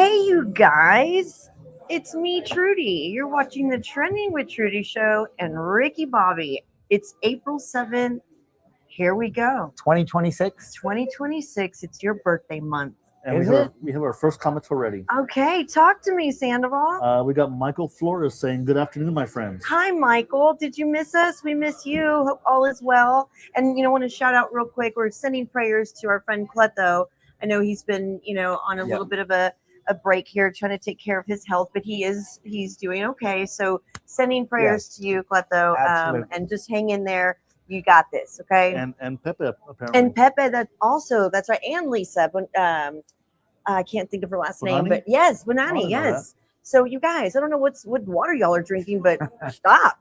Hey, you guys. It's me, Trudy. You're watching the Trending with Trudy show and Ricky Bobby. It's April 7th. Here we go. 2026. 2026. It's your birthday month. And Is we have our first comments already. Okay, talk to me, Sandoval. We got Michael Flores saying, "Good afternoon, my friends." Hi, Michael. Did you miss us? We miss you. Hope all is well. And, want to shout out real quick. We're sending prayers to our friend Cleto. I know he's been, on a little bit of a break here trying to take care of his health, but he's doing okay. So sending prayers to you, Cleto, and just hang in there. You got this, okay? And Pepe apparently. And Pepe, that's right. And Lisa, but I can't think of her last name, but yes, Bonani, yes. So you guys, I don't know what water y'all are drinking, but stop.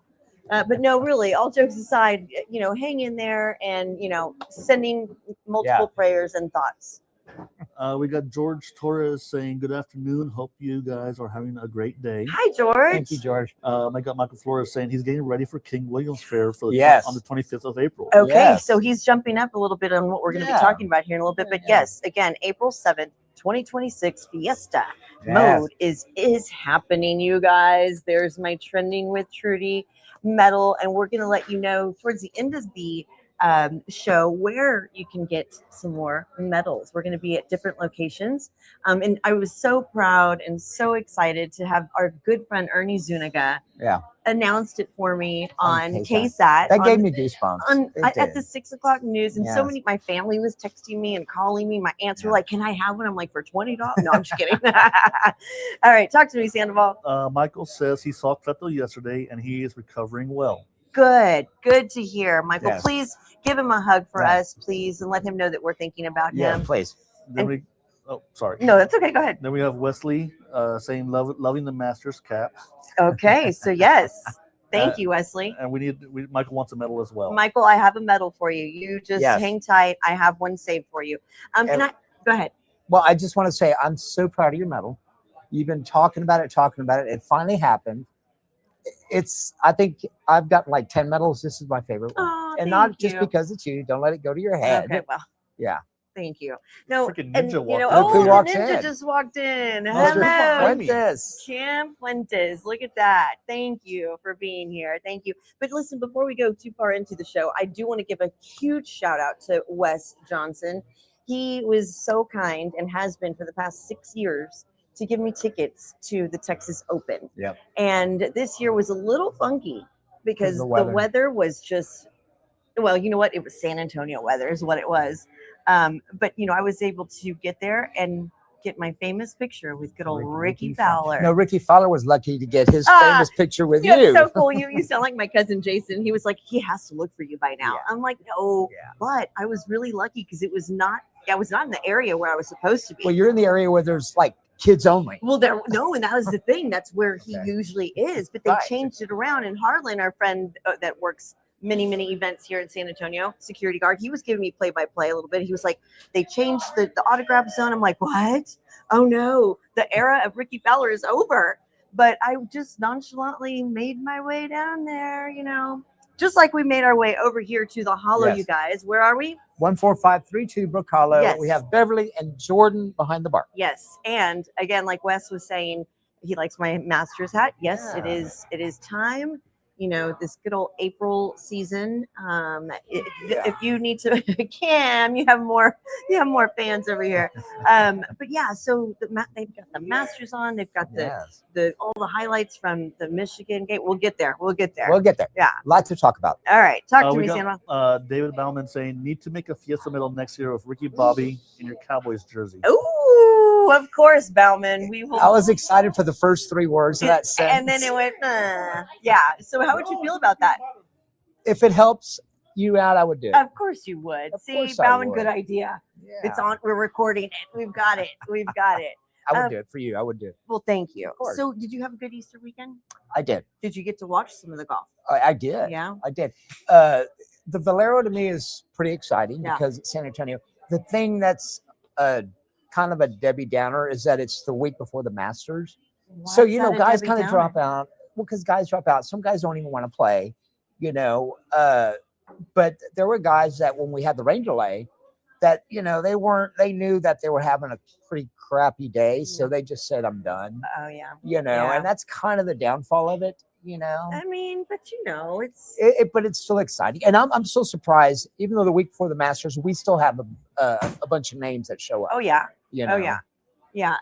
But no, really, all jokes aside, hang in there and sending multiple prayers and thoughts. We got George Torres saying, "Good afternoon. Hope you guys are having a great day." Hi, George. Thank you, George. I got Michael Flores saying he's getting ready for King William's Fair on the 25th of April. Okay, so he's jumping up a little bit on what we're going to be talking about here in a little bit. But yes, again, April 7th, 2026 Fiesta mode is happening, you guys. There's my Trending with Trudy medal, and we're going to let you know towards the end of the show where you can get some more medals. We're going to be at different locations. And I was so proud and so excited to have our good friend Ernie Zuniga announced it for me on KSAT. That gave me goosebumps. At the 6 o'clock news. And so many, my family was texting me and calling me. My aunts were like, "Can I have one?" I'm like, "For $20?" No, I'm just kidding. All right, talk to me, Sandoval. Michael says he saw Cleto yesterday and he is recovering well. Good to hear, Michael. Please give him a hug for us, please, and let him know that we're thinking about him. Yeah, please. Then sorry. No, that's okay. Go ahead. Then we have Wesley saying, loving the Masters caps. Okay, so yes. Thank you, Wesley. And Michael wants a medal as well. Michael, I have a medal for you. You just hang tight. I have one saved for you. Go ahead. Well, I just want to say I'm so proud of your medal. You've been talking about it. It finally happened. I think I've gotten like 10 medals. This is my favorite one. Oh, and not just because it's you. Don't let it go to your head. Okay, well. Yeah. Thank you. No, freaking ninja the ninja just walked in. Hello, Champ Fuentes. Look at that. Thank you for being here. Thank you. But listen, before we go too far into the show, I do want to give a huge shout out to Wes Johnson. He was so kind and has been for the past 6 years to give me tickets to the Texas Open. Yep. And this year was a little funky because the weather was just, well, you know what? It was San Antonio weather is what it was. But, I was able to get there and get my famous picture with good old Ricky Fowler. No, Ricky Fowler was lucky to get his famous picture with you. It's so cool. You sound like my cousin Jason. He was like, he has to look for you by now. I'm like, no, but I was really lucky because I was not in the area where I was supposed to be. Well, you're in the area where there's like kids only. Well, and that was the thing. That's where he usually is. But they changed it around. And Harlan, our friend that works many events here in San Antonio, security guard, he was giving me play-by-play a little bit. He was like, they changed the autograph zone. I'm like, what? Oh no, the era of Ricky Fowler is over. But I just nonchalantly made my way down there, just like we made our way over here to the Hollow, you guys. Where are we? 14532 Brook Hollow. Yes. We have Beverly and Jordan behind the bar. Yes. And again, like Wes was saying, he likes my Masters hat. Yes, it is time. This good old April season. If you need to, Cam, you have more fans over here. But yeah, so they've got the Masters on. They've got all the highlights from the Michigan game. We'll get there. Yeah, Lots to talk about. All right, talk to me, Sandra. David Bauman saying, "Need to make a Fiesta medal next year with Ricky Bobby in your Cowboys jersey." Ooh, of course, Bauman. We will. I was excited for the first 3 words of that sentence. And then it went, yeah. So how would you feel about that? If it helps you out, I would do it. Of course you would. See, Bauman, good idea. Yeah. It's on. We're recording it. We've got it. I would do it for you. I would do it. Well, thank you. So did you have a good Easter weekend? I did. Did you get to watch some of the golf? I did. Yeah. I did. The Valero to me is pretty exciting because it's San Antonio. The thing that's kind of a Debbie Downer is that it's the week before the Masters. So, guys kind of drop out. Well, because guys drop out. Some guys don't even want to play, But there were guys that when we had the rain delay, that, they knew that they were having a pretty crappy day. So they just said, I'm done. Oh, yeah. And that's kind of the downfall of it, I mean, but but it's still exciting. And I'm so surprised, even though the week before the Masters, we still have a bunch of names that show up. Oh, yeah. Oh, yeah. Yeah.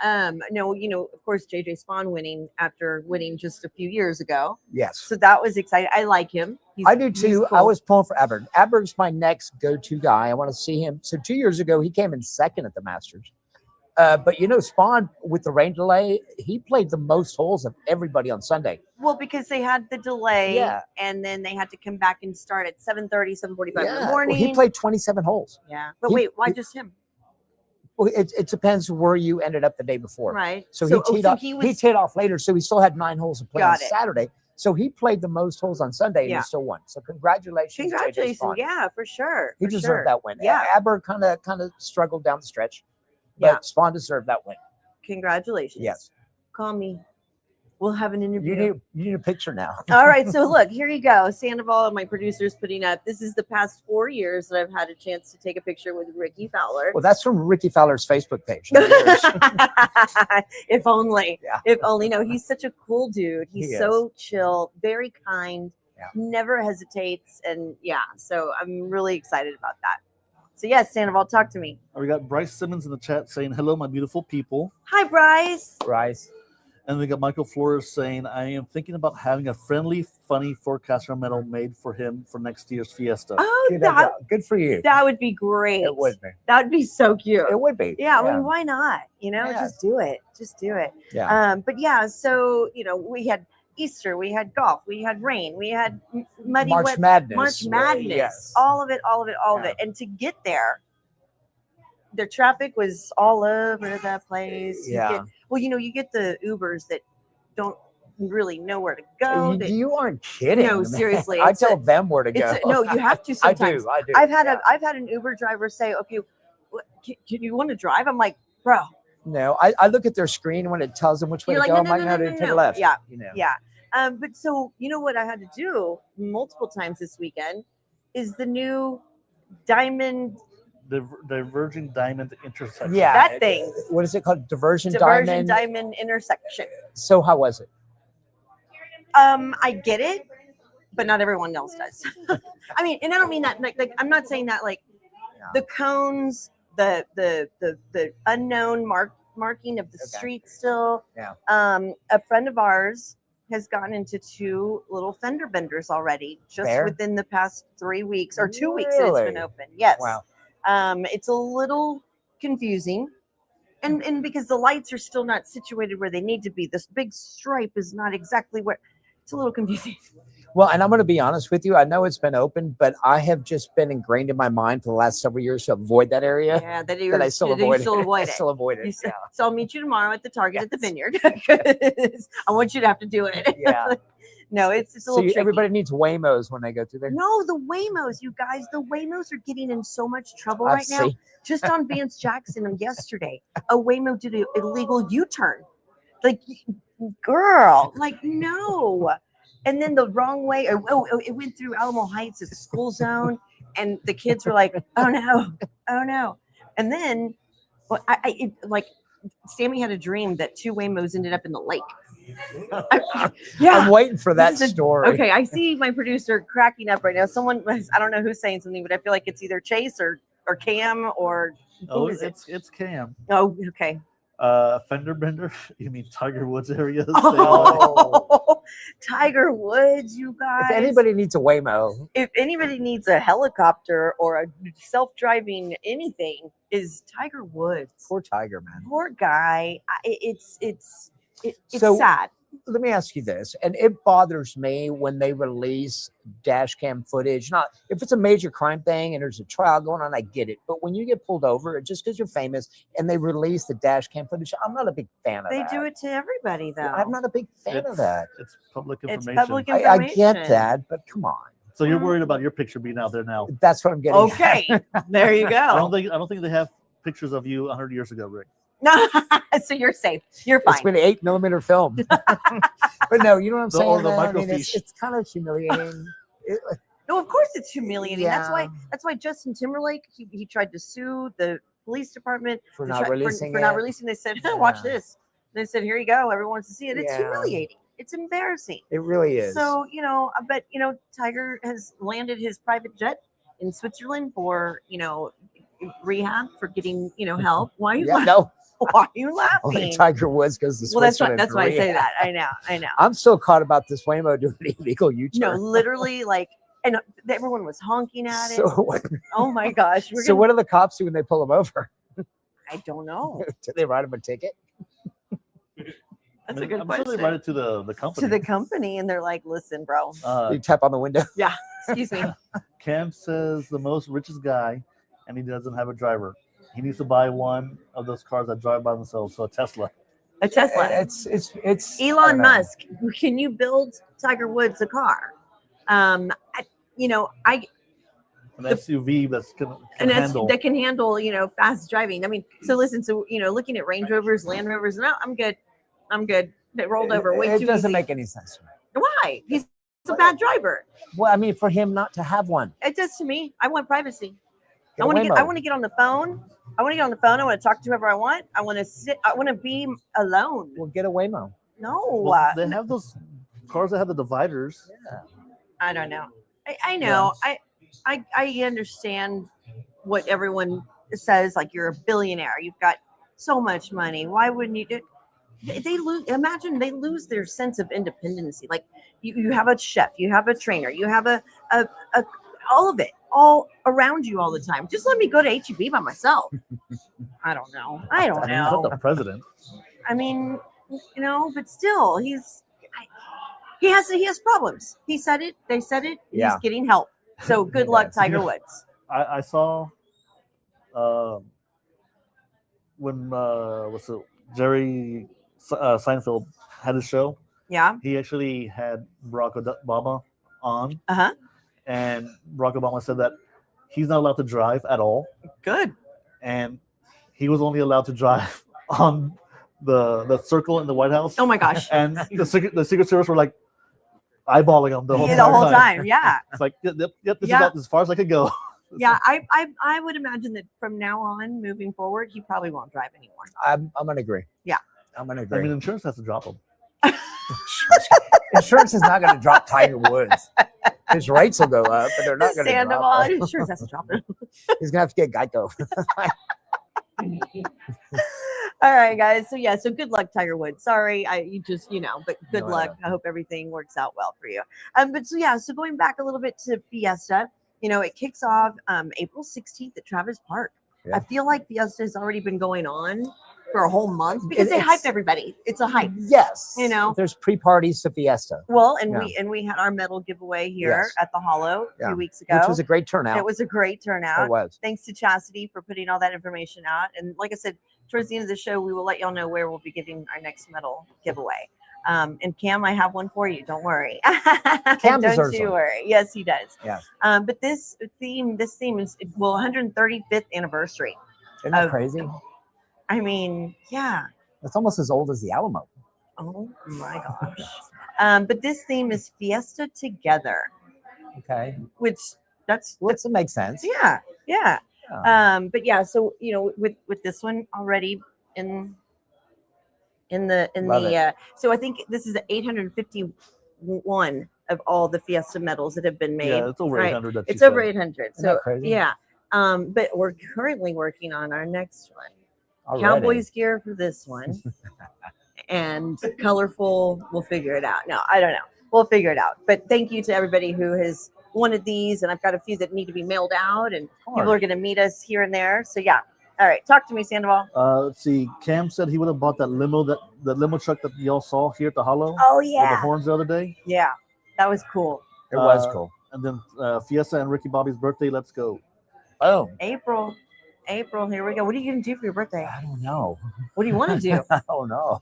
No, of course, JJ Spawn winning after winning just a few years ago. Yes. So that was exciting. I like him. I do too. Cool. I was pulling for Aberg. Aberg's my next go-to guy. I want to see him. So 2 years ago, he came in second at the Masters. But Spawn, with the rain delay, he played the most holes of everybody on Sunday. Well, because they had the delay, and then they had to come back and start at 7:30, 7:45 in the morning. Well, he played 27 holes. Yeah. But wait, why just him? Well, it depends where you ended up the day before. Right. So he teed off later, so he still had 9 holes to play on Saturday. So he played the most holes on Sunday and he still won. So congratulations. Yeah, for sure. He deserved that win. Yeah. Aber kind of struggled down the stretch, but Spawn deserved that win. Congratulations. Yes. Call me. We'll have an interview. You need a picture now. All right. So look, here you go. Sandoval and my producer's putting up. This is the past 4 years that I've had a chance to take a picture with Ricky Fowler. Well, that's from Ricky Fowler's Facebook page. If only. Yeah. If only. No, he's such a cool dude. He's so chill, very kind, never hesitates. And so I'm really excited about that. So yes, Sandoval, talk to me. We got Bryce Simmons in the chat saying, hello, my beautiful people. Hi, Bryce. Bryce. And we got Michael Flores saying, I am thinking about having a friendly, funny forecaster medal made for him for next year's Fiesta. Oh, good for you. That would be great. It would be. That would be so cute. It would be. Yeah, I mean, why not? Just do it. Just do it. Yeah. But so, we had Easter, we had golf, we had rain, we had muddy March Madness. March Madness. Yes. All of it. And to get there, the traffic was all over the place. You get the Ubers that don't really know where to go. You aren't kidding. No, seriously. I tell them where to go. No, you have to sometimes. I do. I've had an Uber driver say, okay, can you want to drive? I'm like, bro. No, I look at their screen when it tells them which way to go. I'm like, no, to the left. Yeah. Yeah. But so, what I had to do multiple times this weekend is the new diamond. The diverging diamond intersection. Yeah, that thing. What is it called? Divergent diamond intersection. So how was it? I get it, but not everyone else does. I mean, and I don't mean that like I'm not saying that like the cones, the unknown marking of the street still. Yeah. A friend of ours has gotten into 2 little fender benders already, just within the past 3 weeks or 2 weeks that it's been open. Yes. Wow. It's a little confusing, and because the lights are still not situated where they need to be, this big stripe is not exactly where. It's a little confusing. Well, and I'm going to be honest with you. I know it's been open, but I have just been ingrained in my mind for the last several years to avoid that area. Yeah, that I still avoid it. I still avoid it. So I'll meet you tomorrow at the Target at the Vineyard. I want you to have to do it. Yeah. No, it's a little tricky. Everybody needs Waymos when they go through there. No, the Waymos, you guys, the Waymos are getting in so much trouble right now. Just on Vance Jackson yesterday, a Waymo did an illegal U-turn. Like, girl, like, no. And then the wrong way, it went through Alamo Heights, it's a school zone, and the kids were like, oh no. And then, Sammy had a dream that 2 Waymos ended up in the lake. I'm waiting for that story. Okay, I see my producer cracking up right now. I don't know who's saying something, but I feel like it's either Chase or Cam or who is it? It's Cam. Oh, okay. Fender bender? You mean Tiger Woods areas? Oh, Tiger Woods, you guys. If anybody needs a Waymo. If anybody needs a helicopter or a self-driving anything, is Tiger Woods. Poor Tiger, man. Poor guy. It's sad. Let me ask you this, and it bothers me when they release dash cam footage. Not if it's a major crime thing and there's a trial going on, I get it. But when you get pulled over, just because you're famous and they release the dash cam footage, I'm not a big fan of that. They do it to everybody, though. I'm not a big fan of that. It's public information. It's public information. I get that, but come on. So you're worried about your picture being out there now? That's what I'm getting. Okay, there you go. I don't think they have pictures of you 100 years ago, Rick. No, so you're safe. You're fine. It's been 8mm film. But no, you know what I'm saying? Or the microfiche. It's kind of humiliating. No, of course it's humiliating. Yeah. That's why Justin Timberlake he tried to sue the police department For not releasing for it. not releasing. They said, watch this. They said, here you go. Everyone wants to see it. It's Yeah. humiliating. It's embarrassing. It really is. So, I bet, Tiger has landed his private jet in Switzerland for, rehab for getting, help. Why are you laughing? No. Why are you laughing? Only Tiger Woods goes to Well, that's Switzerland. why I say that. I know. I'm so caught about this Waymo doing an illegal U-turn. No, literally, and everyone was honking at it. So, oh my gosh. What do the cops do when they pull him over? I don't know. Do they write him a ticket? That's a good I'm question. sure they write it to the company. To the company, and they're like, listen, bro. You tap on the window. Yeah. Excuse me. Cam says the most richest guy, and he doesn't have a driver. He needs to buy one of those cars that drive by themselves, so a Tesla. A Tesla. It's Elon Musk. Can you build Tiger Woods a car? An SUV that can handle fast driving. I mean, so listen, looking at Range Rovers, Land Rovers, no, I'm good. They rolled over way too easy. It doesn't make any sense to me. Why? He's a bad driver. Well, I mean, for him not to have one. It does to me. I want privacy. I want to get on the phone. I want to talk to whoever I want. I want to sit. I want to be alone. Well, get a Waymo. No. Well, they have those cars that have the dividers. Yeah. I don't know. I know. Yeah. I understand what everyone says. Like, you're a billionaire. You've got so much money. Why wouldn't you do? They lose. Imagine they lose their sense of independency. Like, you have a chef, you have a trainer, you have a all of it all around you all the time. Just let me go to HEB by myself. I don't know. He's not the president. I mean, but still, he has problems. He said it. They said it. Yeah. He's getting help. So good luck, Tiger Woods. I saw when Jerry Seinfeld had his show. Yeah. He actually had Barack Obama on. Uh-huh. And Barack Obama said that he's not allowed to drive at all. Good. And he was only allowed to drive on the circle in the White House. Oh my gosh. And the Secret Service were like eyeballing him the whole time. Yeah. It's like, yep, this is about as far as I could go. Yeah, I would imagine that from now on, moving forward, he probably won't drive anymore. I'm gonna agree. Yeah. I'm gonna agree. I mean, insurance has to drop him. Insurance is not gonna drop Tiger Woods. His rates will go up, but they're not gonna drop him. Insurance has to drop him. He's gonna have to get Geico. All right, guys. So good luck, Tiger Woods. Sorry, but good luck. I hope everything works out well for you. So going back a little bit to Fiesta, it kicks off April 16th at Travis Park. Yeah. I feel like Fiesta has already been going on for a whole month because they hype everybody. It's a hype. Yes. There's pre-parties to Fiesta. Well, we had our medal giveaway here at the Hollow a few weeks ago. Which was a great turnout. It was a great turnout. It was. Thanks to Chastity for putting all that information out. And like I said, towards the end of the show, we will let y'all know where we'll be giving our next medal giveaway. And Cam, I have one for you. Don't worry. Cam deserves Don't you worry. Yes, he does. Yeah. But this theme is 135th anniversary. Isn't that crazy? I mean, yeah. It's almost as old as the Alamo. Oh my gosh. But this theme is Fiesta Together. Okay. Which that makes sense. Yeah. Yeah. Oh. But yeah, so with this one already in the so I think this is 851 of all the Fiesta medals that have been made. Yeah, it's over 800. It's over 800. Isn't that crazy? Yeah. But we're currently working on our next one. Already. Cowboys gear for this one. And colorful, we'll figure it out. No, I don't know. We'll figure it out. But thank you to everybody who has wanted these, and I've got a few that need to be mailed out, and people are going to meet us here and there. So yeah. All right, talk to me, Sandoval. Let's see. Cam said he would have bought the limo truck that y'all saw here at the Hollow. Oh yeah. With the horns the other day. Yeah, that was cool. It was cool. And then Fiesta and Ricky Bobby's birthday. Let's go. Oh, April, here we go. What are you going to do for your birthday? I don't know. What do you want to do? I don't know.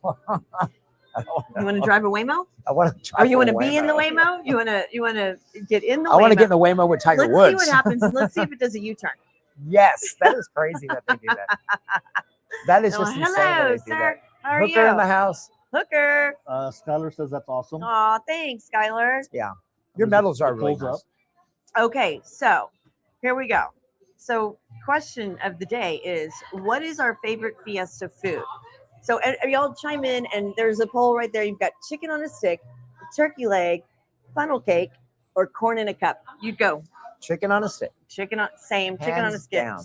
You want to drive a Waymo? I want to drive. Or you want to be in the Waymo? You want to get in the Waymo? I want to get in the Waymo with Tiger Woods. Let's see what happens. Let's see if it does a U-turn. Yes, that is crazy that they do that. That is just insane. Hello, sir. How are you? Hooker in the house. Skylar says that's awesome. Aw, thanks, Skylar. Yeah. Your medals are really nice. Okay, so here we go. So, question of the day is, what is our favorite Fiesta food? So, y'all chime in, and there's a poll right there. You've got chicken on a stick, turkey leg, funnel cake, or corn in a cup. You'd go Chicken on a stick. chicken on chicken on a Hands stick. down.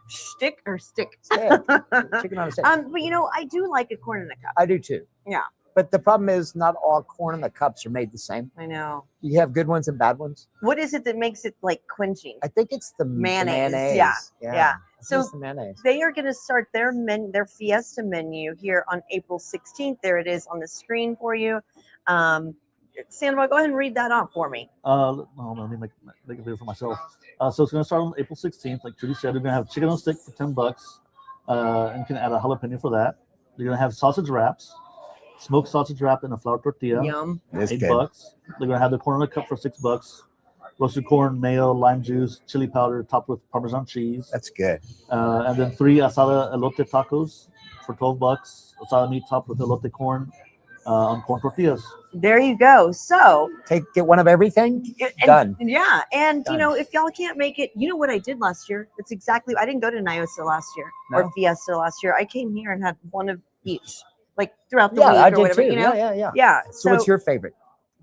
Stick or stick. Stick. Chicken on a stick. But I do like a corn in a cup. I do too. Yeah. But the problem is, not all corn in the cups are made the same. I know. You have good ones and bad ones. What is it that makes it like quenching? I think it's the Mayonnaise. Yeah. So the mayonnaise. they are going to start their Fiesta menu here on April 16th. There it is on the screen for you. Sandoval, go ahead and read that off for me. Let me make a video for myself. So it's going to start on April 16th. Like Trudy said, we're going to have chicken on a stick for $10. And you can add a jalapeno for that. You're going to have sausage wraps, smoked sausage wrap in a flour tortilla. Yum. $8. They're going to have the corn in a cup for $6. Roasted corn, mayo, lime juice, chili powder, topped with Parmesan cheese. That's good. And then 3 asada elote tacos for $12. Asada meat topped with elote corn on corn tortillas. There you go. So Get one of everything. Done. Yeah. And, Done. if y'all can't make it, you know what I did last year? It's exactly, I didn't go to Nyosa last year No? or Fiesta last year. I came here and had one of each, like throughout the Yeah, week I or did whatever, too. you know? Yeah. Yeah. So what's your favorite?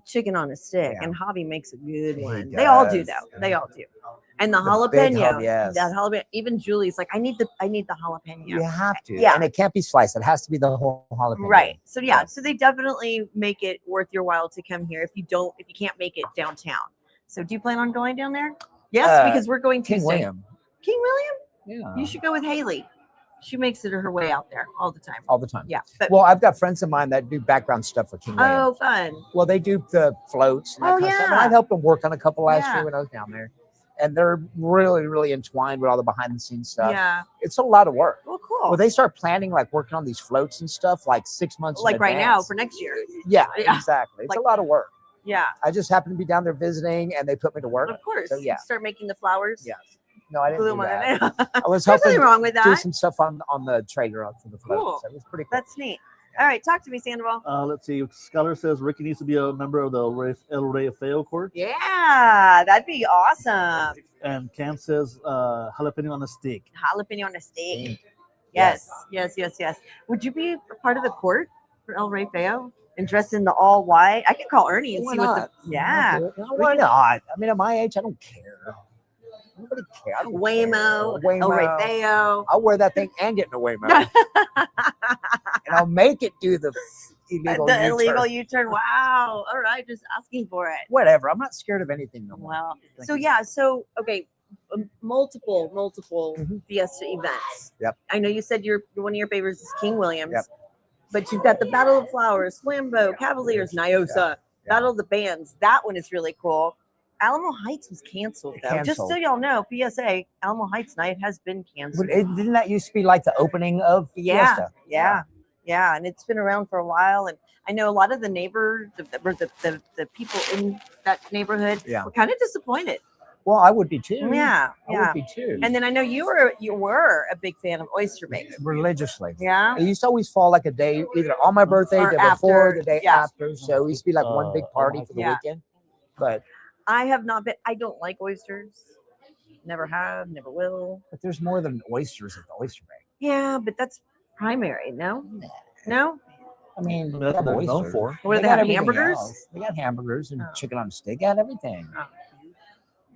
chicken on a stick? Yeah. And Javi makes a good He one. They all do does. though. They all do. And the big jalapeno. yes. That jalapeno. Even Julie's like, I need the jalapeno. You have to. Yeah. And it can't be sliced. It has to be the whole jalapeno. Right. So Yeah. so they definitely make it worth your while to come here if you can't make it downtown. So do you plan on going down there? Yes, because we're going King Tuesday. William. King William? Yeah. You should go with Haley. She makes it her way out there all the time. All the time. Yeah. But, Well, I've got friends of mine that do background stuff for King William. oh, fun. Well, they do the floats and that kind of stuff. And yeah. I helped them work on a couple last Yeah. year when I was down there. And they're really, really entwined with all the behind the scenes stuff. Yeah. It's a lot of work. Well, cool. Well, they start planning, like working on these floats and stuff, like 6 months. like in right now advance. for next year. Yeah, Yeah. exactly. It's Like- a lot of work. Yeah. I just happened to be down there visiting, and they put me to work. Of course. So, yeah. Start making the flowers. Yeah. No, I didn't Glue do them on that. it. I was There's helping nothing wrong with do that. some stuff on the trailer for the float. Cool. So it was pretty cool. That's neat. All right. Talk to me, Sandoval. Let's see. Skylar says Ricky needs to be a member of the El Rey Feo court. Yeah. That'd be awesome. And Cam says jalapeno on a stick. Jalapeno on a steak. Yes. Yes. Would you be a part of the court for El Rey Feo and dress in the all white? I can call Ernie and Why see not? what the. Yeah. No, why not? I mean, at my age, I don't care. Nobody cares. I don't Waymo, care. El Rey Waymo. Feo. I'll wear that thing and get in a Waymo. And I'll make it do the illegal The U-turn. illegal U-turn. Wow. All right. Just asking for it. Whatever. I'm not scared of anything no more. Well, Thank so you. yeah, so okay, multiple Mhm. Fiesta events. Yep. I know you said one of your favorites is King Williams, Yep. but you've got the Battle of Flowers, Flambeau, Cavaliers, Nyosa, Yeah. Battle of the Bands. That one is really cool. Alamo Heights was canceled though. Just so Canceled. y'all know, PSA, Alamo Heights night has been canceled. Didn't that used to be like the opening of Yeah, Fiesta? yeah, and it's been around for a while. And I know a lot of the neighbors, the people in that neighborhood, Yeah. were kind of disappointed. Well, I would be too. Yeah, I yeah. would be too. And then I know you were a big fan of oyster bake. Religiously. Yeah. It used to always fall like a day, either on my birthday, Or the day before, after, the day yeah. after. So it used to be like one big party for the Yeah. weekend. But I have not been. I don't like oysters. Never have. Never will. there's more than oysters at the oyster bake. Yeah, but that's primary. No. No. I mean, That's they have what they're known oysters. for. What do they got have? everything Hamburgers? else. They got hamburgers and Oh. chicken on a stick. They got everything.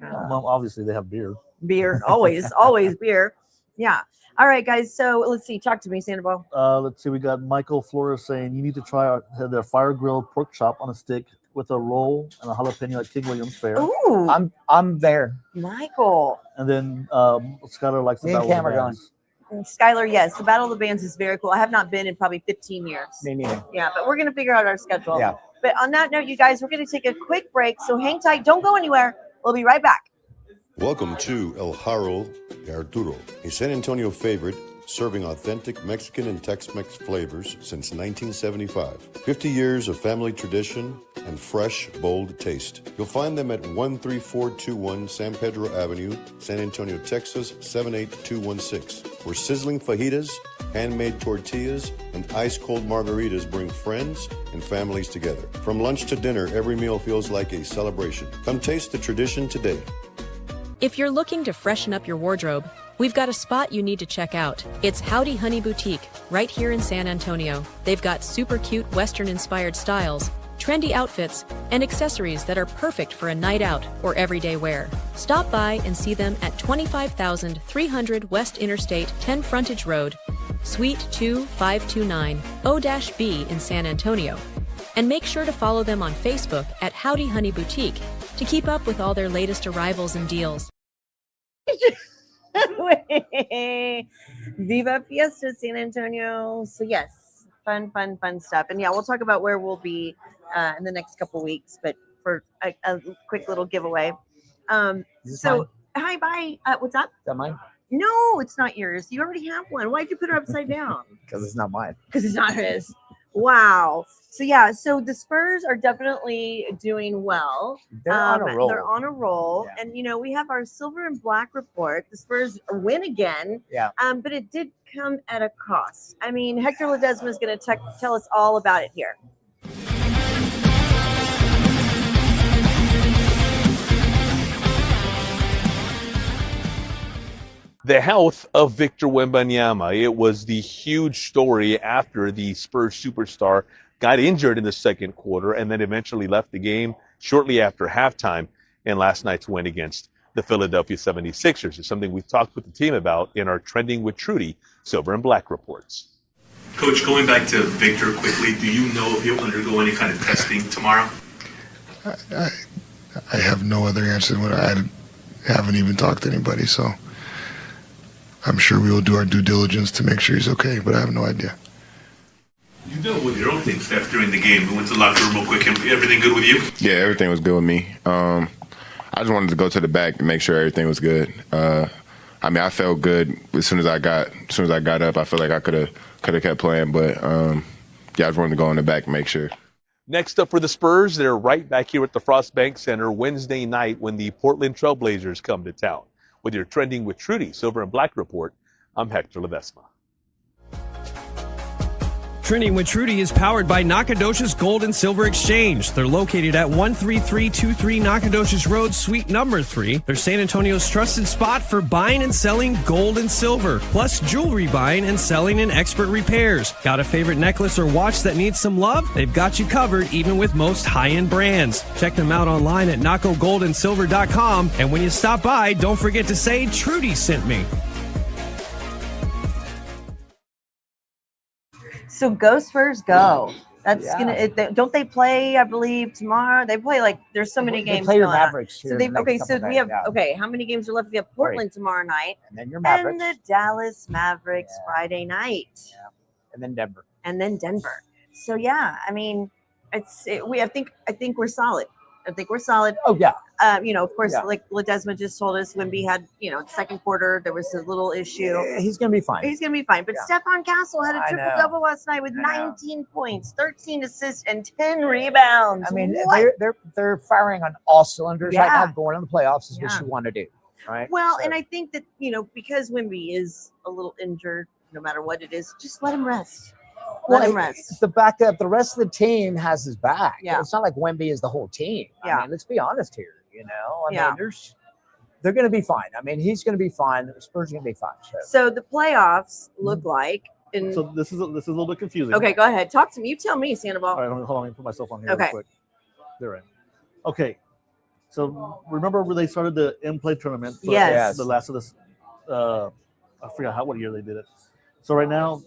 No. Well, obviously they have beer. Beer. Always. Always beer. Yeah. All right, guys. So let's see. Talk to me, Sandoval. Let's see. We got Michael Flores saying you need to try their fire grilled pork chop on a stick with a roll and a jalapeno at King Williams Fair. Ooh, I'm there. Michael. And then Skylar likes the Me and Battle of Cam the are going. Bands. And Skylar, yes. The Battle of the Bands is very cool. I have not been in probably 15 years. Me neither. Yeah, but we're going to figure out our schedule. Yeah. But on that note, you guys, we're going to take a quick break. So hang tight. Don't go anywhere. We'll be right back. Welcome to El Jarro de Arturo, a San Antonio favorite serving authentic Mexican and Tex-Mex flavors since 1975. 50 years of family tradition and fresh, bold taste. You'll find them at 13421 San Pedro Avenue, San Antonio, Texas 78216, where sizzling fajitas handmade tortillas, and ice-cold margaritas bring friends and families together. From lunch to dinner, every meal feels like a celebration. Come taste the tradition today. If you're looking to freshen up your wardrobe, we've got a spot you need to check out. It's Howdy Honey Boutique, right here in San Antonio. They've got super cute Western-inspired styles, trendy outfits, and accessories that are perfect for a night out or everyday wear. Stop by and see them at 25,300 West Interstate 10 Frontage Road, Suite 2529, O-B in San Antonio. And make sure to follow them on Facebook at Howdy Honey Boutique to keep up with all their latest arrivals and deals. Viva Fiesta, San Antonio. So yes, fun stuff. And yeah, we'll talk about where we'll be in the next couple weeks, but for a quick little giveaway. So hi, bye. What's up? Is that mine? No, it's not yours. You already have one. Why'd you put it upside down? Because it's not mine. Because it's not his. Wow. So yeah, so the Spurs are definitely doing well. They're on a roll. They're on a roll. Yeah. And you know, we have our silver and black report. The Spurs win again. Yeah. But it did come at a cost. I mean, Hector Ledesma is going to tell us all about it here. The health of Victor Wembanyama. It was the huge story after the Spurs superstar got injured in the second quarter and then eventually left the game shortly after halftime in last night's win against the Philadelphia 76ers. It's something we've talked with the team about in our Trending with Trudy Silver and Black reports. Coach, going back to Victor quickly, do you know if he'll undergo any kind of testing tomorrow? I have no other answer than what I haven't even talked to anybody, so I'm sure we will do our due diligence to make sure he's okay, but I have no idea. You dealt with your own things, Steph, during the game. We went to the locker room real quick. Everything good with you? Yeah, everything was good with me. I just wanted to go to the back and make sure everything was good. I mean, I felt good as soon as I got up. I felt like I could have kept playing, but yeah, I just wanted to go in the back and make sure. Next up for the Spurs, they're right back here at the Frost Bank Center Wednesday night when the Portland Trailblazers come to town. With your Trending with Trudy Silver and Black report, I'm Hector Ledesma. Trending with Trudy is powered by Nacogdoches Gold and Silver Exchange. They're located at 13323 Nacogdoches Road, Suite number 3. They're San Antonio's trusted spot for buying and selling gold and silver, plus jewelry buying and selling and expert repairs. Got a favorite necklace or watch that needs some love? They've got you covered, even with most high-end brands. Check them out online at NacoGoldandSilver.com. And when you stop by, don't forget to say Trudy sent me. So go Spurs, go. That's don't they play? I believe tomorrow they play. Like there's so many games. They play your going on. Mavericks. So we have how many games are left? We have Portland tomorrow night, and then your Mavericks, and the Dallas Mavericks Friday night, and then Denver, So yeah, I mean, I think we're solid. I think we're solid. Oh yeah. Of course, like Ledesma just told us, Wemby had, second quarter, there was a little issue. He's going to be fine. But Stephon Castle had a triple-double last night with 19 points, 13 assists, and 10 rebounds. I mean, they're firing on all cylinders right now. Going in the playoffs is what you want to do, right? Well, and I think that, because Wemby is a little injured, no matter what it is, just let him rest. Let him rest. It's the backup. The rest of the team has his back. Yeah. It's not like Wemby is the whole team. Yeah. I mean, let's be honest here. I mean, they're going to be fine. I mean, he's going to be fine. The Spurs are going to be fine. So the playoffs look like. So this is a little bit confusing. Okay, go ahead. Talk to me. You tell me, Sandoval. All right, hold on. Let me put myself on here real quick. They're in. Okay. So remember when they started the in-play tournament? For the last of this. I forgot what year they did it. So right now,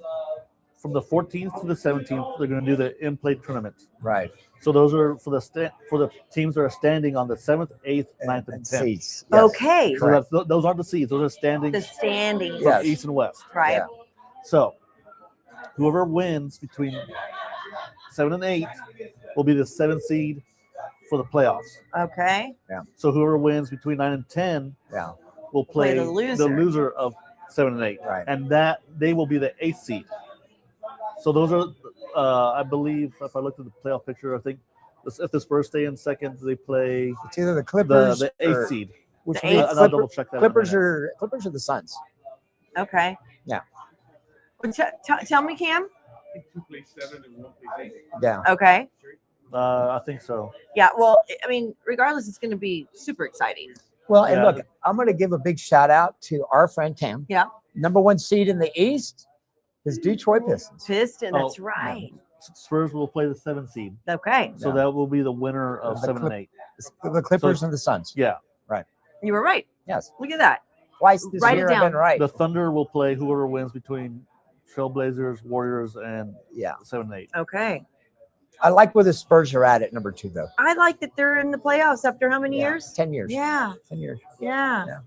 from the 14th to the 17th, they're going to do the in-play tournament. Right. So those are for the teams that are standing on the 7th, 8th, 9th, and 10th. Yes. Okay. So those aren't the seeds. Those are standings. The standings. From East and West. Right. Yeah. So whoever wins between 7 and 8 will be the 7th seed for the playoffs. Okay. Yeah. So whoever wins between 9 and 10 will play the loser of 7 and 8. Right. And that they will be the 8th seed. So those are, I believe, if I looked at the playoff picture, I think if the Spurs stay in second, they play it's either the Clippers, the 8th seed. Which I'll double check that. Clippers are the Suns. Okay. Yeah. Tell me, Cam. Yeah. Okay. I think so. Yeah. Well, I mean, regardless, it's going to be super exciting. Well, and Yeah. look, I'm going to give a big shout out to our friend Cam. Yeah. Number 1 seed in the East is Detroit Pistons. That's right. Spurs will play the 7th seed. Okay. So that will be the winner of The 7 and 8. The Clippers and the Suns. Yeah. Right. You were right. Yes. Look at that. Twice this Write it year I've down. been right. The Thunder will play whoever wins between Trailblazers, Warriors, and 7 and 8. Okay. I like where the Spurs are at number 2, though. I like that they're in the playoffs after how many years? 10 years. Yeah. 10 years. Yeah. Yeah.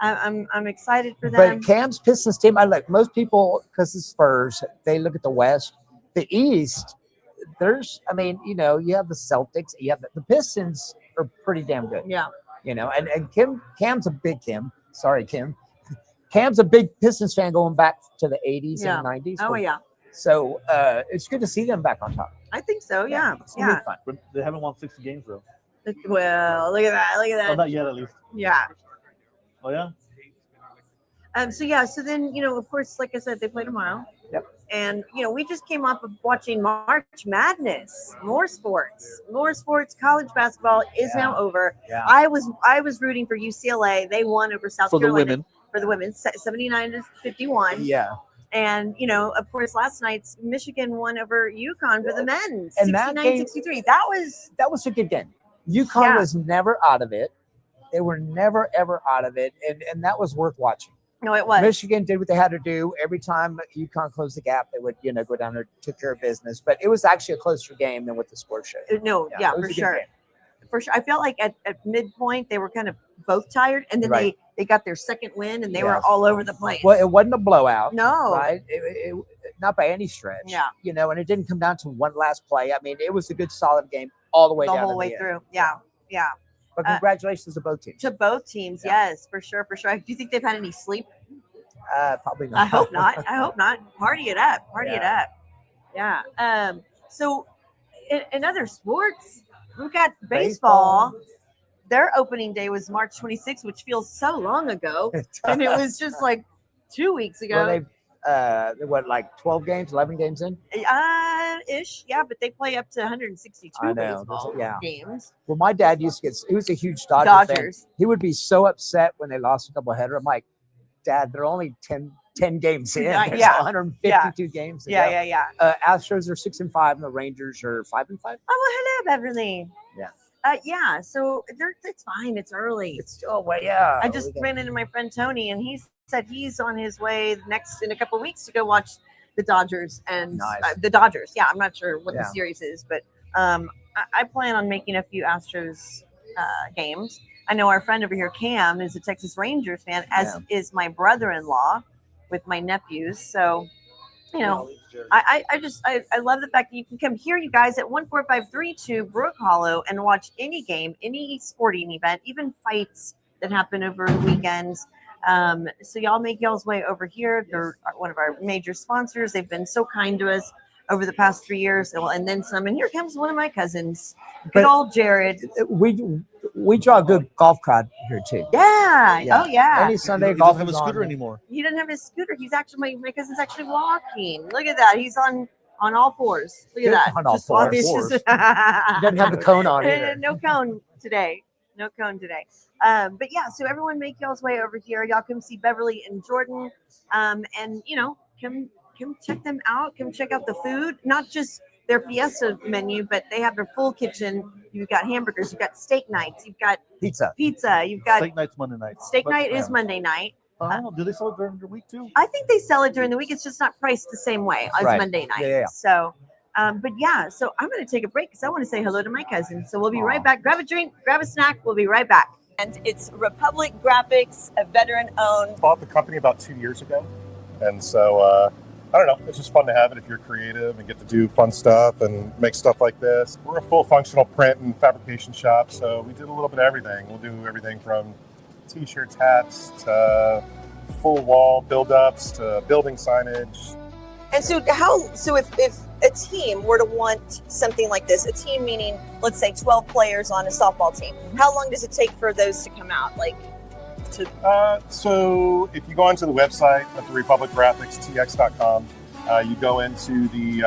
I'm excited for them. But Cam's Pistons team, I like most people because the Spurs, they look at the West. The East, you have the Celtics, you have the Pistons are pretty damn good. Yeah. And Cam's a big Kim. Sorry, Kim. Cam's a big Pistons fan going back to the 80s and 90s. Oh, yeah. So it's good to see them back on top. I think so. Yeah. It's gonna be fun. But they haven't won 60 games, though. Well, look at that. Look at that. Oh, not yet, at least. Yeah. Oh, yeah? So then, of course, like I said, they play tomorrow. Yep. And, we just came off of watching March Madness. More sports. College basketball is now over. Yeah. I was rooting for UCLA. They won over South Carolina. For the women, 79-51. Yeah. And, of course, last night's Michigan won over UConn for the men, And that 69-63. That was a good game. UConn was never out of it. They were never, ever out of it. And that was worth watching. No, it was. Michigan did what they had to do. Every time UConn closed the gap, they would, go down there, took care of business. But it was actually a closer game than what the score showed. No, Yeah, it was for a good sure. game. For sure. I felt like at midpoint, they were kind of both tired. And then Right. they got their second win, and they were Yes. all over the place. Well, it wasn't a blowout. No. Right? It, not by any stretch. Yeah. And it didn't come down to one last play. I mean, it was a good, solid game all the way the down. whole to way the end. through. Yeah. Yeah. But congratulations to both teams. To both teams. Yeah. Yes, for sure. For sure. Do you think they've had any sleep? Probably not. I hope not. I hope not. Party it up. It up. Yeah. So in other sports, we've got baseball. Their opening day was March 26th, which feels so long ago. And it was just like 2 weeks ago. Well, they like 12 games, 11 games in? Ish. Yeah, but they play up to 162 I know. baseball games. Well, my dad used to he was a huge Dodgers fan. He would be so upset when they lost a doubleheader. I'm like, Dad, they're only 10 games in. There's 152 games. Yeah. Astros are 6-5, and the Rangers are 5-5. Oh, well, hello, Beverly. Yeah. So it's fine. It's early. Yeah. I just ran into my friend Tony, and he said he's on his way in a couple of weeks to go watch the Dodgers and the Dodgers. Yeah, I'm not sure what the series is, but I plan on making a few Astros games. I know our friend over here, Cam, is a Texas Rangers fan, as is my brother-in-law with my nephews. So, I love the fact that you can come here, you guys, at 14532 Brook Hollow and watch any game, any sporting event, even fights that happen over the weekends. So y'all make y'all's way over here. They're one of our major sponsors. They've been so kind to us over the past 3 years, and then some. And here comes one of my cousins, good old Jared. We draw a good golf crowd here too. Yeah. Oh yeah. Any Sunday He golf doesn't have a scooter anymore. He doesn't have his scooter. He's actually my cousin's actually walking. Look at that. He's on all fours. Look at that. On all fours. He doesn't have the cone on either. No cone today. But yeah, so everyone make y'all's way over here. Y'all come see Beverly and Jordan. And come check them out. Come check out the food. Not just their Fiesta menu, but they have their full kitchen. You've got hamburgers, you've got steak nights, you've got pizza, you've got steak night's Monday night. Steak night is Monday night. Do they sell it during the week too? I think they sell it during the week. It's just not priced the same way as Monday night. Yeah. So, so I'm going to take a break because I want to say hello to my cousin. So we'll be right back. Grab a drink, grab a snack. We'll be right back. And it's Republic Graphics, a veteran-owned. Bought the company about 2 years ago, and so I don't know. It's just fun to have it if you're creative and get to do fun stuff and make stuff like this. We're a full functional print and fabrication shop, so we did a little bit of everything. We'll do everything from T-shirts, hats, to full wall build-ups, to building signage. And so if a team were to want something like this, a team meaning, let's say 12 players on a softball team, how long does it take for those to come out? So if you go onto the website at the Republic Graphics, tx.com, you go into the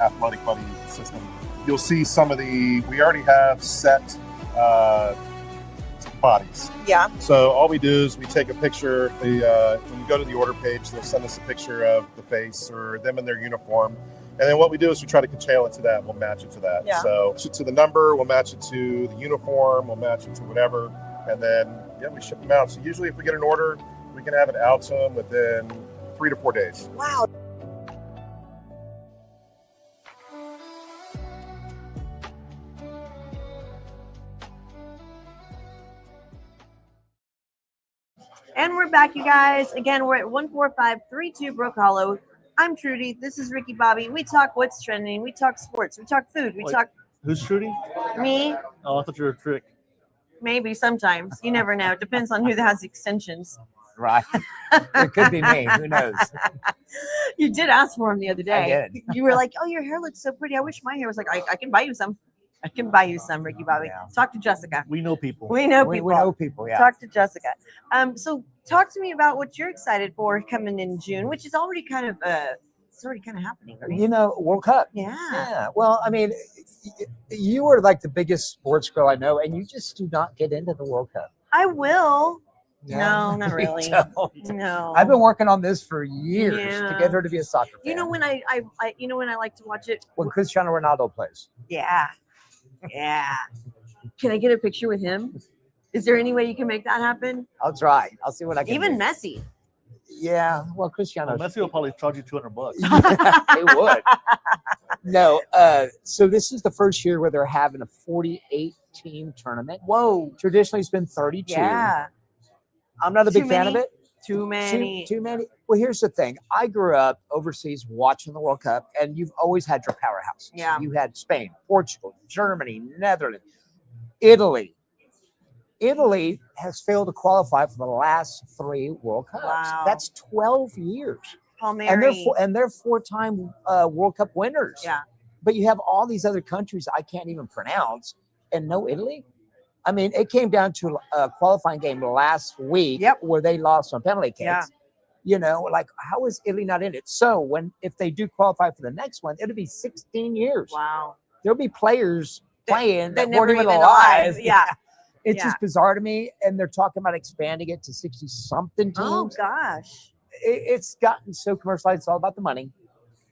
Athletic Buddy system. You'll see some of we already have set bodies. Yeah. So all we do is we take a picture. When you go to the order page, they'll send us a picture of the face or them in their uniform. And then what we do is we try to curtail it to that. We'll match it to that. Yeah. So to the number, we'll match it to the uniform, we'll match it to whatever. And then, we ship them out. So usually if we get an order, we can have it out to them within 3 to 4 days. Wow. And we're back, you guys. Again, we're at 14532 Brook Hollow. I'm Trudy. This is Ricky Bobby. We talk what's trending. We talk sports. We talk food. We talk. Who's Trudy? Me. Oh, I thought you were a trick. Maybe sometimes. You never know. It depends on who has extensions. Right. It could be me. Who knows? You did ask for them the other day. I did. You were like, "Oh, your hair looks so pretty. I wish my hair was like." I can buy you some. I can buy you some, Ricky Bobby. Yeah. Talk to Jessica. We know people. We know people. We know people. Yeah. Talk to Jessica. So talk to me about what you're excited for coming in June, which is already kind of it's already kind of happening. Right? World Cup. Yeah. Yeah. Well, I mean, you are like the biggest sports girl I know, and you just do not get into the World Cup. I will. Yeah. No, not really. No. I've been working on this for years to Yeah. get her to be a soccer fan. You know when I like to watch it. When Cristiano Ronaldo plays. Yeah. Yeah. Can I get a picture with him? Is there any way you can make that happen? I'll try. I'll see what I can Even do. Messi. Yeah. Well, Cristiano. Messi will probably charge you $200. They would. No. So this is the first year where they're having a 48-team tournament. Whoa. Traditionally, it's been 32. Yeah. I'm not a big Too fan many? of it. Too many. Too many. Well, here's the thing. I grew up overseas watching the World Cup, and you've always had your powerhouses. Yeah. You had Spain, Portugal, Germany, Netherlands, Italy. Italy has failed to qualify for the last 3 World Cups. Wow. That's 12 years. Palmieri. And they're 4-time World Cup winners. Yeah. But you have all these other countries I can't even pronounce, and no Italy. I mean, it came down to a qualifying game last week where they lost on penalty kicks. Yeah. You know, like, how is Italy not in it? So if they do qualify for the next one, it'll be 16 years. Wow. There'll be players playing that never weren't even even alive. Yeah. It's just bizarre to me. And they're talking about expanding it to 60-something teams. Oh, gosh. It's gotten so commercialized. It's all about the money.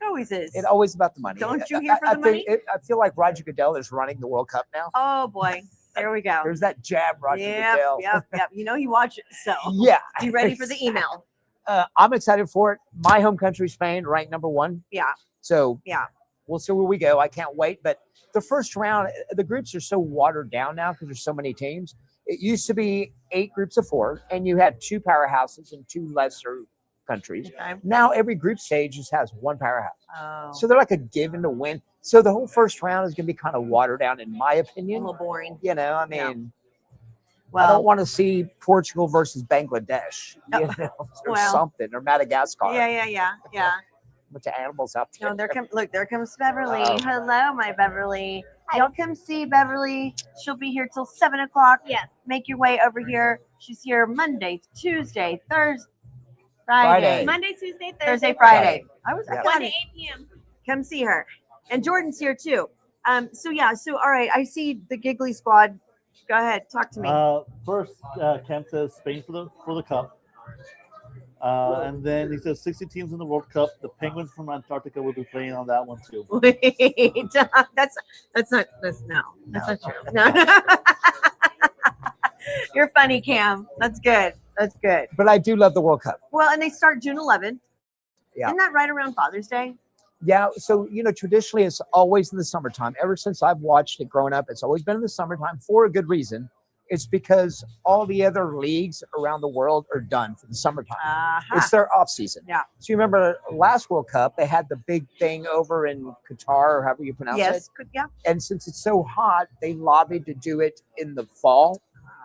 It always is. It's always about the money. Don't you hear for the money? I feel like Roger Goodell is running the World Cup now. Oh, boy. There we go. There's that jab, Roger Goodell. Yep. You know you watch it, so Yeah. be ready for the email. I'm excited for it. My home country, Spain, ranked number 1. Yeah. So Yeah. we'll see where we go. I can't wait. But the first round, the groups are so watered down now because there's so many teams. It used to be 8 groups of 4, and you had 2 powerhouses and 2 lesser countries. Okay. Now every group stage just has 1 powerhouse. Oh. So they're like a give and a win. So the whole first round is going to be kind of watered down, in my A opinion. little boring. You know, I mean, Well, I don't want to see Portugal versus Bangladesh, or Well. something, or Madagascar. Yeah. Bunch of animals out there. No, there comes Beverly. Oh. Hello, my Beverly. Y'all come see Beverly. She'll be here till 7 o'clock. Yes. Make your way over here. She's here Monday, Tuesday, Thursday, Friday. Friday. Monday, Tuesday, Thursday, Friday. I Yeah. 1 to 8 p.m. Come see her. And Jordan's here too. So all right, I see the Giggly Squad. Go ahead, talk to me. First, Cam says Spain for the cup. And then he says 60 teams in the World Cup. The Penguins from Antarctica will be playing on that one too. Wait, that's not true. No. You're funny, Cam. That's good. But I do love the World Cup. Well, and they start June 11th. Yeah. Isn't that right around Father's Day? Yeah. So, traditionally it's always in the summertime. Ever since I've watched it growing up, it's always been in the summertime for a good reason. It's because all the other leagues around the world are done for the summertime. Uh-huh. It's their off season. Yeah. So you remember last World Cup, they had the big thing over in Qatar, or however you pronounce it. Yeah. And since it's so hot, they lobbied to do it in the fall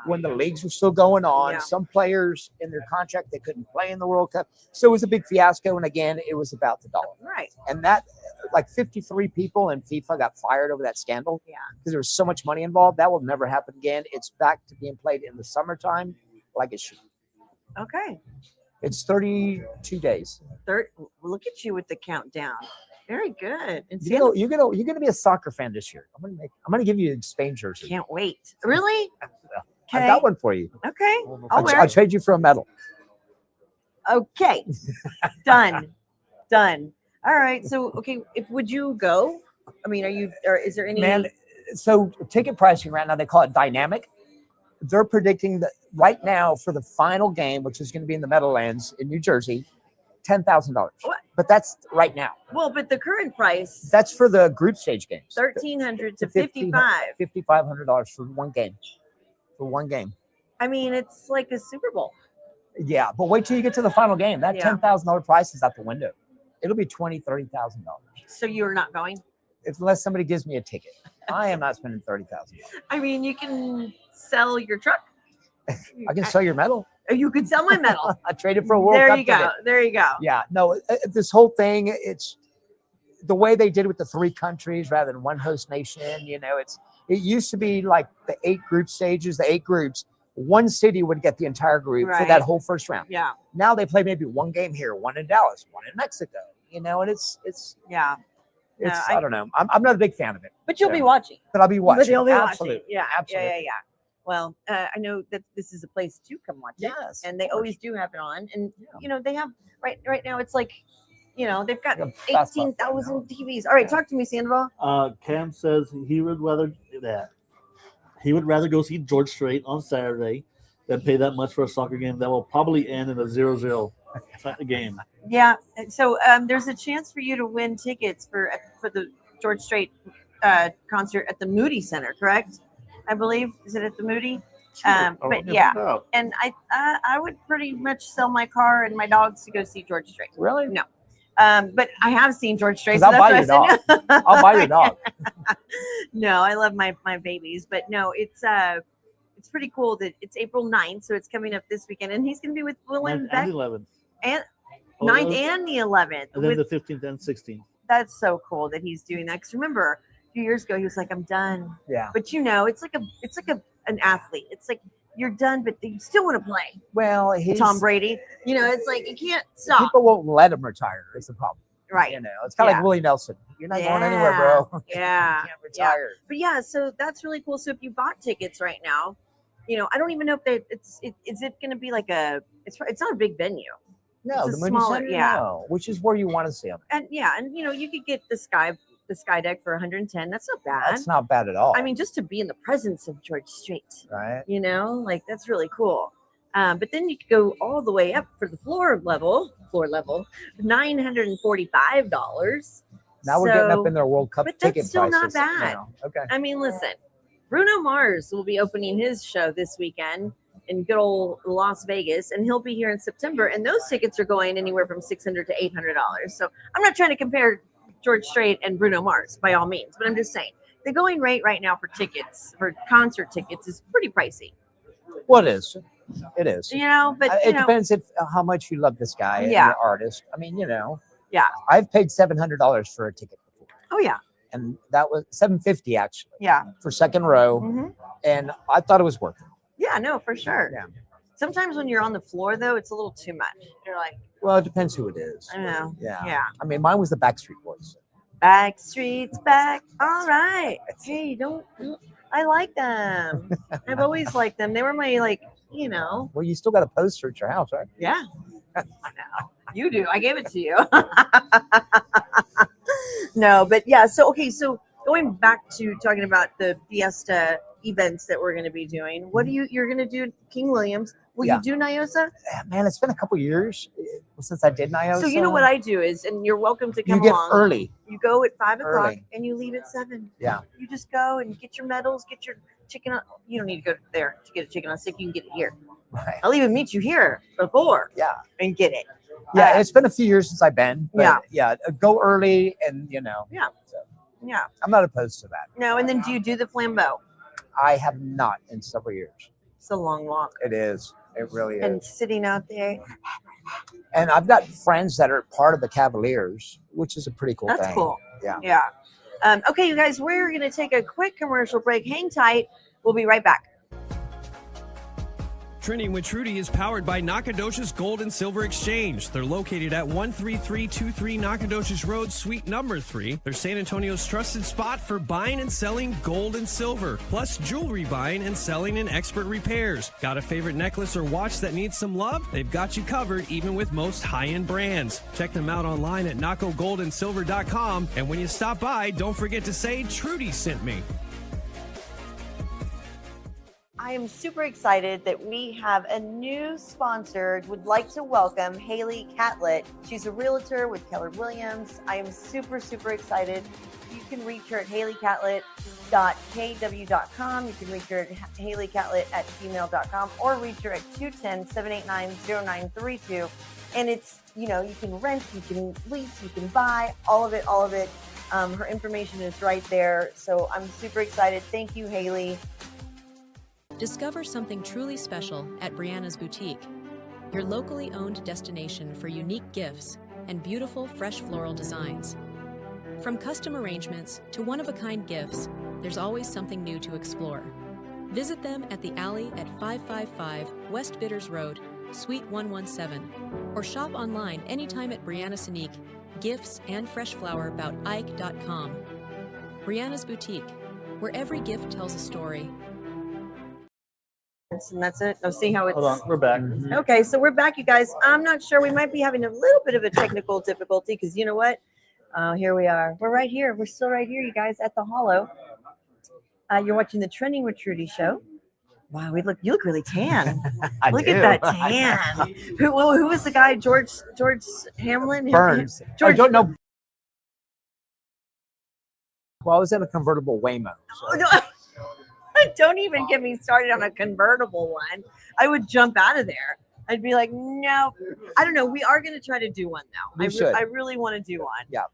when the leagues were still going on. Yeah. Some players in their contract, they couldn't play in the World Cup. So it was a big fiasco. And again, it was about the dollar. Right. And that, like 53 people in FIFA got fired over that scandal. Yeah. Because there was so much money involved. That will never happen again. It's back to being played in the summertime like it should. Okay. It's 32 days. Look at you with the countdown. Very good. And You're gonna be a soccer fan this year. I'm gonna give you a Spain jersey. Can't wait. Really? I got one for you. Okay. I'll trade you for a medal. Okay. Done. Done. All right. So, okay, would you go? I mean, is there any? Man, so ticket pricing right now, they call it dynamic. They're predicting that right now for the final game, which is going to be in the Meadowlands in New Jersey, $10,000. But that's right now. Well, but the current price. That's for the group stage games. $1,300 to $5,500 for one game. For one game. I mean, it's like a Super Bowl. Yeah, but wait till you get to the final game. That $10,000 price is out the window. It'll be $20,000, $30,000. So you're not going? Unless somebody gives me a ticket. I am not spending $30,000. I mean, you can sell your truck. I can sell your medal. You could sell my medal. I traded for a World Cup ticket. There you go. Yeah, no, this whole thing, it's the way they did it with the 3 countries rather than one host nation. It used to be like the 8 group stages, the 8 groups. One city would get the entire group for that whole first round. Yeah. Now they play maybe one game here, one in Dallas, one in Mexico. And it's I don't know. I'm not a big fan of it. But you'll be watching. But I'll be watching. But you'll be Absolutely. watching. Yeah. Absolutely. Yeah. Well, I know that this is a place to come watch it. Yes. And they always do have it on. And they have right now it's like, they've got 18,000 TVs. All right, talk to me, Sandoval. Cam says he would rather do that. He would rather go see George Strait on Saturday than pay that much for a soccer game that will probably end in a 0-0 game. Yeah. So there's a chance for you to win tickets for the George Strait concert at the Moody Center, correct? I believe. Is it at the Moody? But yeah. And I would pretty much sell my car and my dogs to go see George Strait. Really? No. But I have seen George Strait. So I'll buy your dog. I'll buy your dog. No, I love my babies, but no, it's pretty cool that it's April 9th, so it's coming up this weekend, and he's going to be with Willem Beck. And the 11th. And 9th and the 11th. And then the 15th and 16th. That's so cool that he's doing that. Because remember, a few years ago, he was like, "I'm done." Yeah. But it's like an athlete. It's like you're done, but you still want to play. Well, Tom Brady. It's like you can't stop. People won't let him retire. Is the problem. Right. It's kind of like Willie Nelson. You're not going anywhere, bro. Yeah. You can't retire. Yeah. But so that's really cool. So if you bought tickets right now, I don't even know if is it going to be like it's not a big venue. No, it's the Moody Center, no, which is where you want to see them. And you could get the sky deck for 110. That's not bad. That's not bad at all. I mean, just to be in the presence of George Strait, right? That's really cool. But then you could go all the way up for the floor level, $945. Now we're getting up in their World Cup ticket prices. But that's still not bad. Okay. I mean, listen, Bruno Mars will be opening his show this weekend in good old Las Vegas, and he'll be here in September. And those tickets are going anywhere from $600 to $800. So I'm not trying to compare George Strait and Bruno Mars by all means, but I'm just saying the going rate right now for concert tickets is pretty pricey. Well, it is. It is. But it depends how much you love this guy and your artist. I mean, Yeah. I've paid $700 for a ticket before. Oh yeah. And that was $750 actually. Yeah. For second row, and I thought it was worth it. Yeah, no, for sure. Yeah. Sometimes when you're on the floor, though, it's a little too much. You're like, well, it depends who it is. I know. Yeah. Yeah. I mean, mine was the Backstreet Boys. Backstreet's back. All right. Hey, I like them. I've always liked them. They were my Well, you still got a poster at your house, right? Yeah. I know. You do. I gave it to you. No, but yeah. So going back to talking about the Fiesta events that we're going to be doing, what you're going to do King William's? Will you do Nyosa? Man, it's been a couple years since I did Nyosa. So you know what I do is, and you're welcome to come along. You get along. early. You go at 5 o'clock and you leave at 7. Yeah. You just go and get your medals, get your chicken on. You don't need to go there to get a chicken on stick. You can get it here. Right. I'll even meet you here before. Yeah. And get it. Yeah, it's been a few years since I've been. But yeah. Go early and Yeah. So Yeah. I'm not opposed to that. No, and then do you do the flambeau? I have not in several years. It's a long walk. It is. It really is. And sitting out there. And I've got friends that are part of the Cavaliers, which is a pretty cool thing. That's cool. Yeah. Yeah. Okay, you guys, we're going to take a quick commercial break. Hang tight. We'll be right back. Trending with Trudy is powered by Nacogdoches Gold and Silver Exchange. They're located at 13323 Nacogdoches Road, Suite number 3. They're San Antonio's trusted spot for buying and selling gold and silver, plus jewelry buying and selling and expert repairs. Got a favorite necklace or watch that needs some love? They've got you covered, even with most high-end brands. Check them out online at NacoGoldandSilver.com. And when you stop by, don't forget to say Trudy sent me. I am super excited that we have a new sponsor. Would like to welcome Haley Catlett. She's a realtor with Keller Williams. I am super, super excited. You can reach her at haleycatlett.kw.com. You can reach her at haleycatlett@gmail.com or reach her at 210-789-0932. And it's, you can rent, you can lease, you can buy, all of it. Her information is right there. So I'm super excited. Thank you, Haley. Discover something truly special at Brianna's Boutique, your locally owned destination for unique gifts and beautiful fresh floral designs. From custom arrangements to one-of-a-kind gifts, there's always something new to explore. Visit them at the alley at 555 West Bitters Road, Suite 117, or shop online anytime at Brianna Sonique, gifts and freshflowerboutike.com. Brianna's Boutique, where every gift tells a story. And that's it. I'll see how it's. Hold on, we're back. Okay, so we're back, you guys. I'm not sure. We might be having a little bit of a technical difficulty because you know what? Here we are. We're right here. We're still right here, you guys, at the Hollow. You're watching the Trending with Trudy show. Wow, you look really tan. Look at that tan. Who was the guy? George Hamlin? Burns. George. I don't know. Well, I was in a convertible Waymo. So. Oh, no. Don't even get me started on a convertible one. I would jump out of there. I'd be like, no, I don't know. We are going to try to do one though. I really want to do one. Yeah.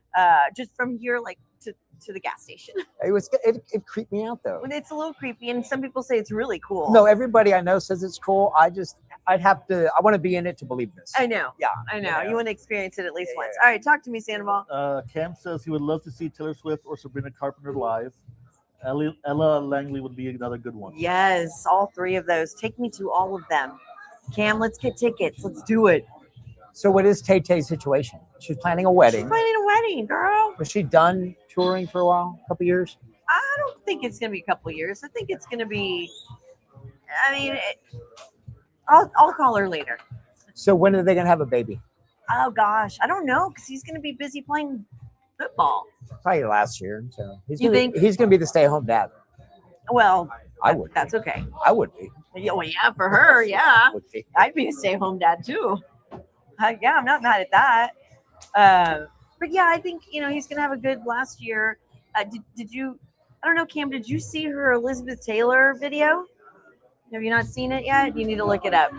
Just from here, like to the gas station. It creeped me out though. It's a little creepy, and some people say it's really cool. No, everybody I know says it's cool. I want to be in it to believe this. I know. Yeah. I know. Yeah. You want to experience it at least once. All right, talk to me, Sandoval. Cam says he would love to see Taylor Swift or Sabrina Carpenter live. Ella Langley would be another good one. Yes, all three of those. Take me to all of them. Cam, let's get tickets. Let's do it. So what is Tay-Tay's situation? She's planning a wedding. She's planning a wedding, girl. Was she done touring for a while? A couple years? I don't think it's going to be a couple years. I think it's going to be, I'll call her later. So when are they going to have a baby? Oh, gosh. I don't know because he's going to be busy playing football. Probably last year. So he's You going to be the stay-at-home dad. Well, I would. That's okay. I would be. Yeah, well, yeah, for her, yeah. Would be. I'd be a stay-at-home dad too. Yeah, I'm not mad at that. But yeah, I think he's gonna have a good last year. Did you? I don't know, Cam. Did you see her Elizabeth Taylor video? Have you not seen it yet? You need to look it up.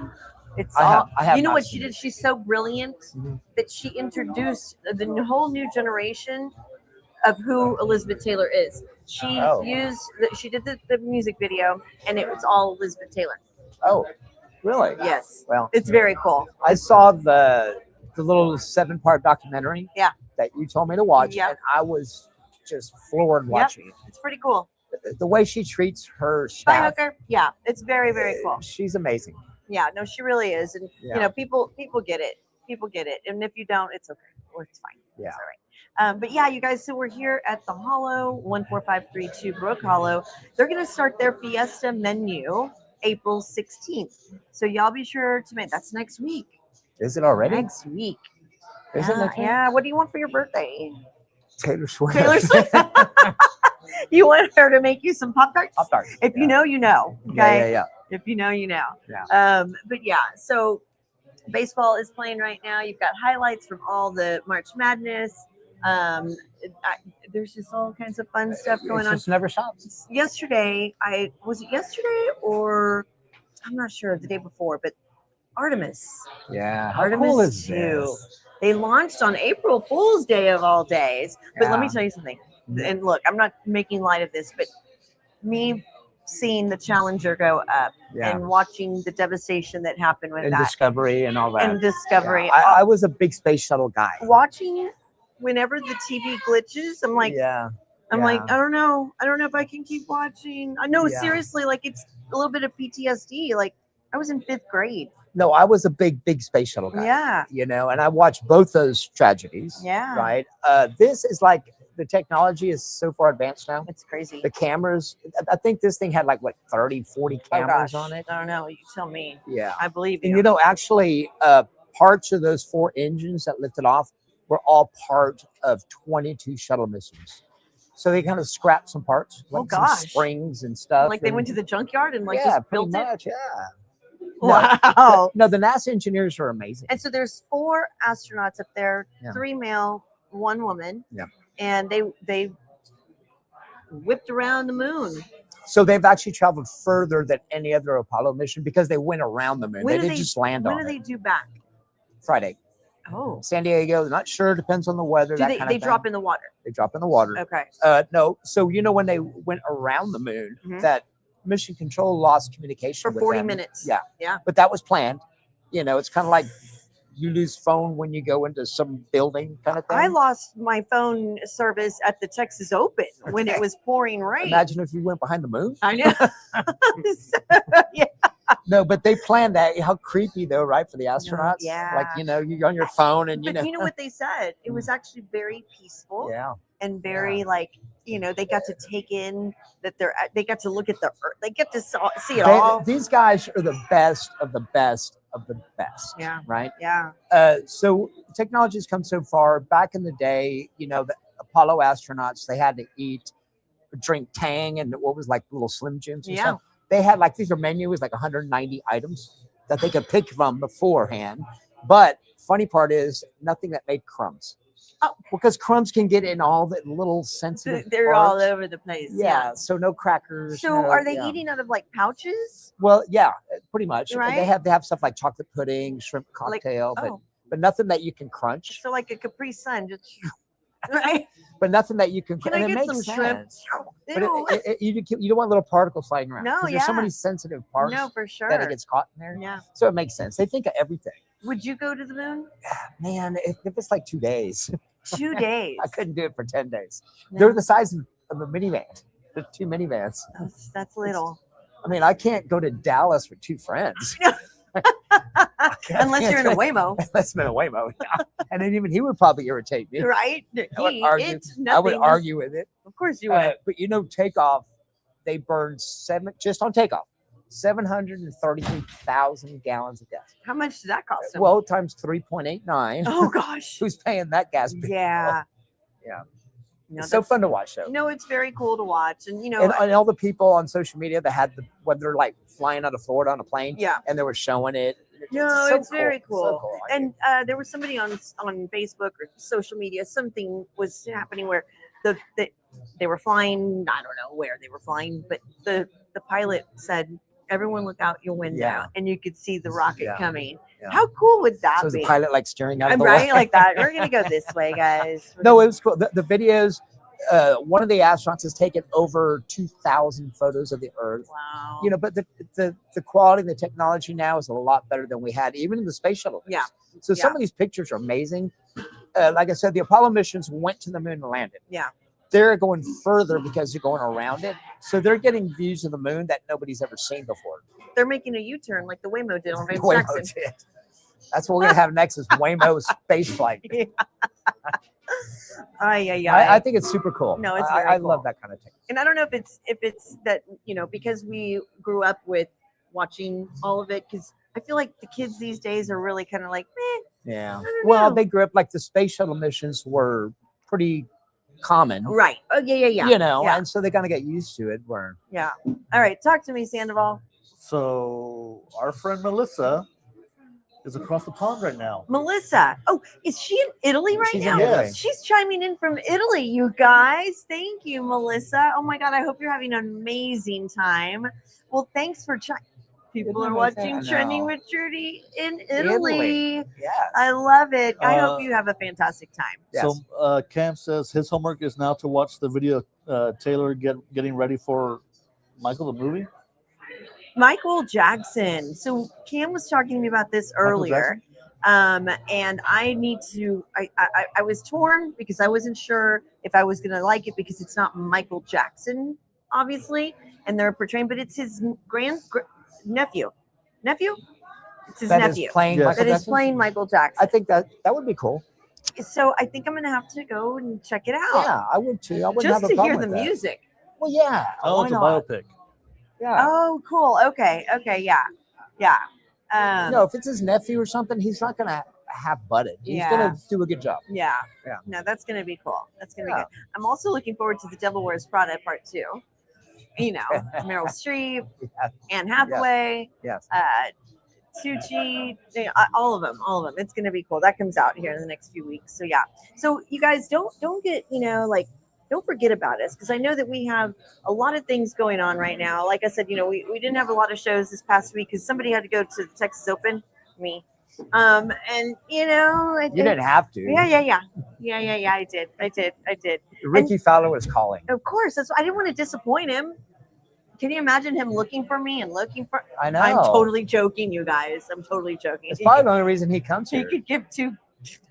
It's I have you know not what seen she it. Did? She's so brilliant that she introduced the whole new generation of who Elizabeth Taylor is. She she did the music video, and it was all Elizabeth Taylor. Oh, really? Yes. Well, it's very cool. I saw the little 7-part documentary. Yeah. That you told me to watch, Yep. and I was just floored watching it. It's pretty cool. The way she treats her Bye, staff. Hooker. Yeah, it's very, very cool. She's amazing. Yeah, no, she really is, and Yeah. people get it. People get it, and if you don't, it's okay. Or it's fine. Yeah. It's all right. But yeah, you guys, so we're here at the Hollow, 14532 Brook Hollow. They're going to start their Fiesta menu April 16th. So y'all be sure to make that's next week. Is it already? Next week. Is it next week? Yeah. What do you want for your birthday? Taylor Swift. Taylor Swift. You want her to make you some Pop-Tarts? Pop-Tarts. If you know, you know. Okay. Yeah. If you know, you know. Yeah. But yeah, so baseball is playing right now. You've got highlights from all the March Madness. There's just all kinds of fun stuff going on. Just never stops. Yesterday, was it yesterday or I'm not sure, the day before, but Artemis. Yeah. How Artemis cool is 2. this? They launched on April Fool's Day of all days. But let me Yeah. tell you something. And look, I'm not making light of this, but me seeing the Challenger go up and watching the devastation that happened with And that. Discovery and all that. And Discovery. Yeah. I was a big space shuttle guy. Watching it, whenever the TV glitches, I'm like, I'm like, I don't know if I can keep watching. I know, Yeah. seriously, like it's a little bit of PTSD. Like I was in 5th grade. No, I was a big space shuttle guy. Yeah. You know, and I watched both those tragedies. Yeah. Right. This is like the technology is so far advanced now. It's crazy. The cameras, I think this thing had like what 30, 40 cameras on it. I don't know. You tell me. Yeah. I believe you. And you know, actually, parts of those 4 engines that lifted off were all part of 22 shuttle missions. So they kind of scrapped some parts, like some springs and stuff. Like they went to the junkyard and like yeah, just built much, it. Yeah. Wow. No, the NASA engineers are amazing. And so there's 4 astronauts up there, Yeah. 3 male, 1 woman. Yeah. And they whipped around the moon. So they've actually traveled further than any other Apollo mission because they went around the moon. They didn't just land on it. When do they do back? Friday. Oh. San Diego, not sure. Depends on the weather. Do they drop in the water? They drop in the water. Okay. No. So, you know, when they went around the moon, Mhm. that mission control lost communication For with 40 them. minutes. Yeah. Yeah. But that was planned. You know, it's kind of like you lose phone when you go into some building kind of thing. I lost my phone service at the Texas Open when it Okay. was pouring rain. Imagine if you went behind the moon. I know. Yeah. No, but they planned that. How creepy though, right? For the astronauts. Yeah. Like, you know, you're on your phone and But you know what they said? It was actually very peaceful. Yeah. And very like, you know, they got to take in that they got to look at the earth. They get to see it all. These guys are the best of the best of the best. Yeah. Right. Yeah. So technology has come so far. Back in the day, you know, the Apollo astronauts, they had to drink Tang and what was like little Slim Jims and stuff. They had like, these are menus, like 190 items that they could pick from beforehand. But funny part is nothing that made crumbs. Oh, because crumbs can get in all the little sensitive They're parts. all over the place. Yeah. So no crackers. So no- are they yeah. eating out of like pouches? Well, yeah, pretty much. Right? They have stuff like chocolate pudding, shrimp cocktail, oh. but nothing that you can crunch. So like a Capri Sun, just right? But nothing that you can. Can and I it get makes some shrimp? sense. But Ew. you don't want little particles flying around. No, 'cause there's so yeah. many sensitive parts. No, for sure. That it gets caught in there. Yeah. So it makes sense. They think of everything. Would you go to the moon? Man, if it's like 2 days, 2 days. I couldn't do it for 10 days. No. They're the size of a minivan. There's 2 minivans. That's little. I mean, I can't go to Dallas with 2 friends. Unless you're in a Waymo. Unless I'm in a Waymo, yeah. And then even he would probably irritate me. Right? I would argue. It's I would nothing. argue with it. Of course you would. But you know, takeoff, they burned just on takeoff, 733,000 gallons of gas. How much did that cost them? Well, times 3.89. Oh gosh. Who's paying that gas bill? Yeah. Yeah. No, It's so fun to watch, though. No, it's very cool to watch, and you know, And all the people on social media that had when they're like flying out of Florida on a plane, Yeah. and they were showing it. no, so it's very So cool. cool. And there was somebody on Facebook or social media. Something was happening where they were flying. I don't know where they were flying, but the pilot said, "Everyone, look out your window," Yeah. and you could see the rocket Yeah. coming. Yeah. How cool would that So is be? the pilot like steering out of I'm the right way? like that. We're gonna go this way, guys. No, it was cool. The videos. One of the astronauts has taken over 2,000 photos of the Earth. Wow. You know, but the quality of the technology now is a lot better than we had, even in the space shuttle days. Yeah. So some Yeah. of these pictures are amazing. Like I said, the Apollo missions went to the moon and landed. Yeah. They're going further because they're going around it. So they're getting views of the moon that nobody's ever seen before. They're making a U-turn like the Waymo did on Van Waymo Jackson. did. That's what we're gonna have next is Waymo space flight. I think it's super cool. No, it's I very love cool. that kind of thing. And I don't know if it's that, you know, because we grew up with watching all of it, because I feel like the kids these days are really kind of like, Yeah. don't Well, know. they grew up like the space shuttle missions were pretty common. right. Oh, yeah. You know, yeah. and so they kind of get used to it. Where Yeah. All right. Talk to me, Sandoval. So our friend Melissa is across the pond right now. Melissa. Oh, is she in Italy right She's now? in Italy. She's chiming in from Italy, you guys. Thank you, Melissa. Oh my God. I hope you're having an amazing time. Well, thanks for people are watching I Trending know. with Trudy in Italy. Yes. I love it. I Uh, hope you have a fantastic time. Yes. So Cam says his homework is now to watch the video Taylor getting ready for Michael the movie. Michael Jackson. So Cam was talking to me about this earlier. And I need to, I was torn because I wasn't sure if I was going to like it because it's not Michael Jackson, obviously, and they're portraying, but it's his nephew. Nephew? It's his that nephew. is playing Yes. Michael That is Jackson? playing Michael Jackson. I think that would be cool. So I think I'm gonna have to go and check it out. Yeah, I would too. I wouldn't Just have a to hear problem the with that. music. Well, yeah. Oh, why it's a not? biopic. Yeah. Oh, cool. Okay. Yeah. No, if it's his nephew or something, he's not gonna have butted. He's Yeah. gonna do a good job. Yeah. Yeah. No, that's gonna be cool. That's gonna be Yeah. good. I'm also looking forward to The Devil Wears Prada Part 2. You know, Meryl Streep, Yeah. Anne Hathaway, Yes. Tucci, all of them. It's gonna be cool. That comes out here in the next few weeks. So yeah. So you guys don't get, don't forget about us, because I know that we have a lot of things going on right now. Like I said, we didn't have a lot of shows this past week because somebody had to go to the Texas Open. Me. And I think, You didn't have to. Yeah. I did. Ricky Fowler was calling. Of course, I didn't want to disappoint him. Can you imagine him looking for me and looking for? I know. I'm totally joking, you guys. I'm totally joking. It's probably the only reason he comes He here. could give two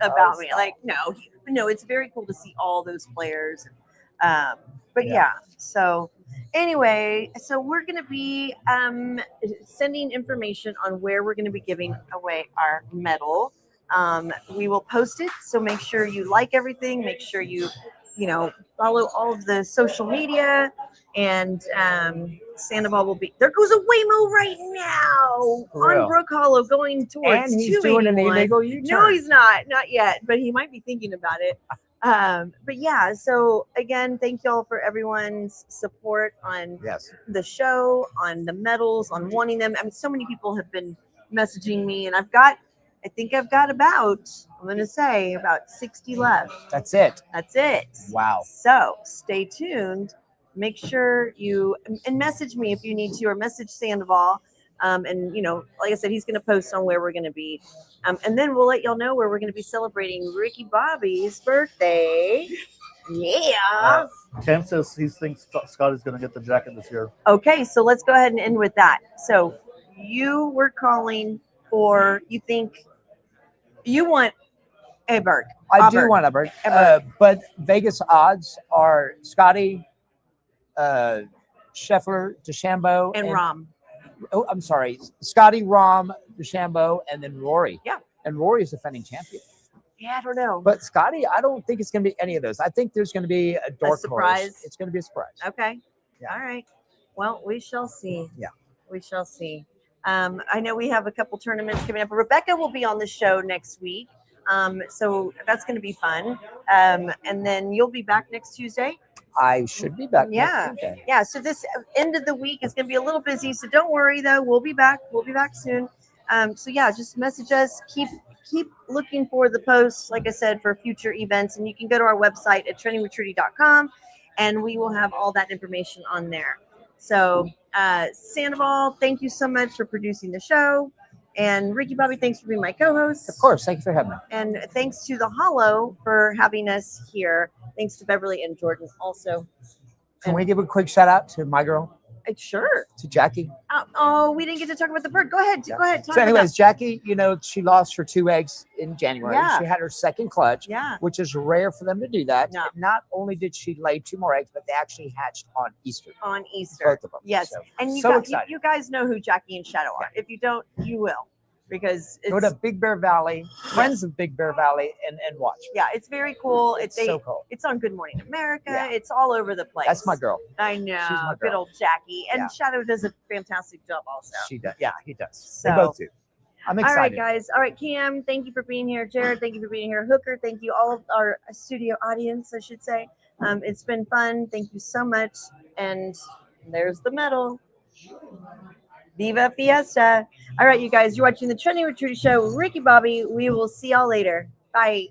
about me. stop. Like, no, it's very cool to see all those players. But yeah. So anyway, so we're going to be sending information on where we're going to be giving away our medal. We will post it. So make sure you like everything. Make sure you follow all of the social media. And Sandoval will be. There goes a Waymo right now For real. on Brook Hollow going towards And he's doing an 281. illegal U-turn. No, he's not yet, but he might be thinking about it. But yeah, so again, thank y'all for everyone's support on the show, on the medals, on wanting them. I mean, so many people have been messaging me, and I think I've got about 60 left. That's it. Wow. So stay tuned. Make sure you and message me if you need to, or message Sandoval. And like I said, he's going to post on where we're going to be. And then we'll let y'all know where we're going to be celebrating Ricky Bobby's birthday. Yeah. Cam says he thinks Scotty's going to get the jacket this year. Okay, so let's go ahead and end with that. So you were calling for, you think you want a Berg. I do want a Berg. But Vegas odds are Scotty, Scheffler, DeChambeau, and Rahm. Oh, I'm sorry. Scotty, Rahm, DeChambeau, and then Rory. Yeah. And Rory is defending champion. Yeah, I don't know. But Scotty, I don't think it's going to be any of those. I think there's going to be a dark surprise. horse. It's going to be a surprise. Okay. Yeah. All right. Well, we shall see. Yeah. We shall see. I know we have a couple tournaments coming up. Rebecca will be on the show next week. So that's going to be fun. And then you'll be back next Tuesday. I should be back. Yeah. Next Tuesday. Yeah. So this end of the week is going to be a little busy. So don't worry, though. We'll be back. We'll be back soon. So yeah, just message us. Keep looking for the posts, like I said, for future events. And you can go to our website at trendingwithtrudy.com, and we will have all that information on there. So Sandoval, thank you so much for producing the show. And Ricky Bobby, thanks for being my co-host. Of course. Thank you for having me. And thanks to the Hollow for having us here. Thanks to Beverly and Jordan also. Can we give a quick shout out to my girl? Sure. To Jackie. Oh, we didn't get to talk about the bird. Go ahead. Yeah. Go ahead. Talk So anyways, about Jackie, she lost her 2 eggs in January. Yeah. She had her second clutch, Yeah. which is rare for them to do that. No. Not only did she lay 2 more eggs, but they actually hatched on Easter. on Easter. Both of them. Yes. So, And so you excited. guys know who Jackie and Shadow are. If you don't, you will. Because it's Go to Big Bear Valley, friends of Big Bear Valley, and watch. yeah, it's very cool. It's so cool. It's on Good Morning America. Yeah. It's all over the place. That's my girl. I know. She's my Good girl. old Jackie. And Yeah. Shadow does a fantastic job also. She does. Yeah, he does. So- They both do. I'm All right, excited. guys. All right, Cam, thank you for being here. Jared, thank you for being here. Hooker, thank you. All of our studio audience, I should say. It's been fun. Thank you so much. And there's the medal. Viva Fiesta. All right, you guys, you're watching the Trending with Trudy show. Ricky Bobby. We will see y'all later. Bye.